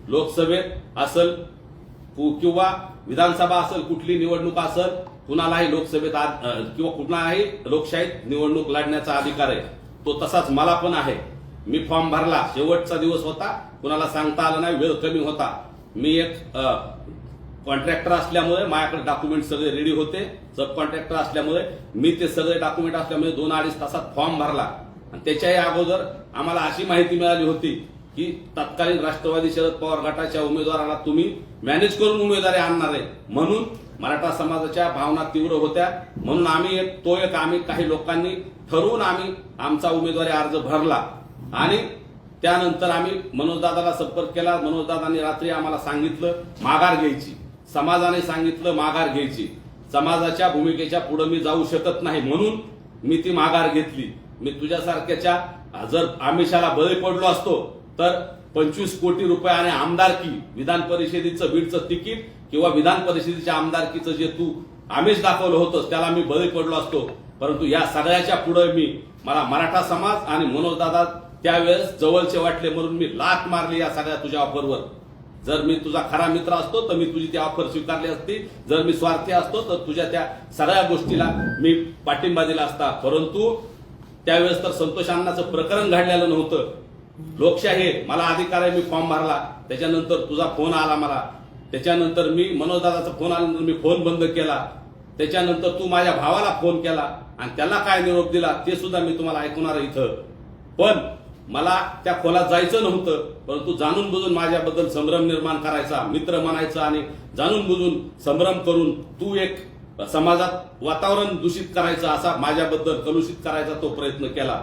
लोकसभेत असल किंवा विधानसभा असेल, कुठली निवडणूक असेल, कुणालाही लोकसभेत किंवा कुणालाही लोकशाहीत निवडणूक लढण्याचा अधिकार आहे. तो तसाच मला पण आहे. मी फॉर्म भरला, शेवटचा दिवस होता, कुणाला सांगता आलं नाही, वेळ कमी होता. मी एक कॉन्ट्रॅक्टर असल्यामुळे माझ्याकडे डॉक्युमेंट सगळे रेडी होते. सब कॉन्ट्रॅक्टर असल्यामुळे मी ते सगळे डॉक्युमेंट असल्यामुळे 2-2.5 तासात फॉर्म भरला. आणि त्याच्याही अगोदर आम्हाला अशी माहिती मिळाली होती की तत्कालीन राष्ट्रवादी शरद पवार गटाच्या उमेदवाराला तुम्ही मॅनेज करून उमेदवारी आणणार आहे. म्हणून मराठा समाजाच्या भावना तीव्र होत्या. म्हणून आम्ही काही लोकांनी ठरवून आम्ही आमचा उमेदवारी अर्ज भरला. आणि त्यानंतर आम्ही मनोजदादाला संपर्क केला. मनोजदादांनी रात्री आम्हाला सांगितलं माघार घ्यायची. समाजाने सांगितलं माघार घ्यायची. समाजाच्या भूमिकेच्या पुढे मी जाऊ शकत नाही, म्हणून मी ती माघार घेतली. मी तुझ्यासारख्याच्या जर आमिषाला बळी पडलो असतो तर 25 कोटी रुपये आणि आमदारकी, विधान परिषदेचं बीडचं तिकीट किंवा विधान परिषदेच्या आमदारकीचं जे तू आमिष दाखवलं होतंस त्याला मी बळी पडलो असतो. परंतु या सगळ्याच्या पुढे मला मराठा समाज आणि मनोजदादा त्यावेळेस जवळचे वाटले, म्हणून मी लाथ मारली या सगळ्या तुझ्या ऑफरवर. जर मी तुझा खरा मित्र असतो तर मी तुझी ती ऑफर स्वीकारली असती. जर मी स्वार्थी असतो तर तुझ्या त्या सगळ्या गोष्टीला मी पाठिंबा दिला असता. परंतु त्यावेळेस तर संतोष अण्णाचं प्रकरण घडलेलं नव्हतं. लोकशाही मला अधिकार आहे. मी फॉर्म भरला, त्याच्यानंतर तुझा फोन आला मला, त्याच्यानंतर मी मनोजदादाचा फोन आल्यानंतर मी फोन बंद केला. त्याच्यानंतर तू माझ्या भावाला फोन केला आणि त्याला काय निरोप दिला ते सुद्धा मी तुम्हाला ऐकवणार आहे इथं. पण मला त्या खोलात जायचं नव्हतं, परंतु जाणून बुजून माझ्याबद्दल संभ्रम निर्माण करायचा, मित्र म्हणायचा आणि जाणून बुजून संभ्रम करून तू एक समाजात वातावरण दूषित करायचं, असा माझ्याबद्दल कलुषित करायचा तो प्रयत्न केला.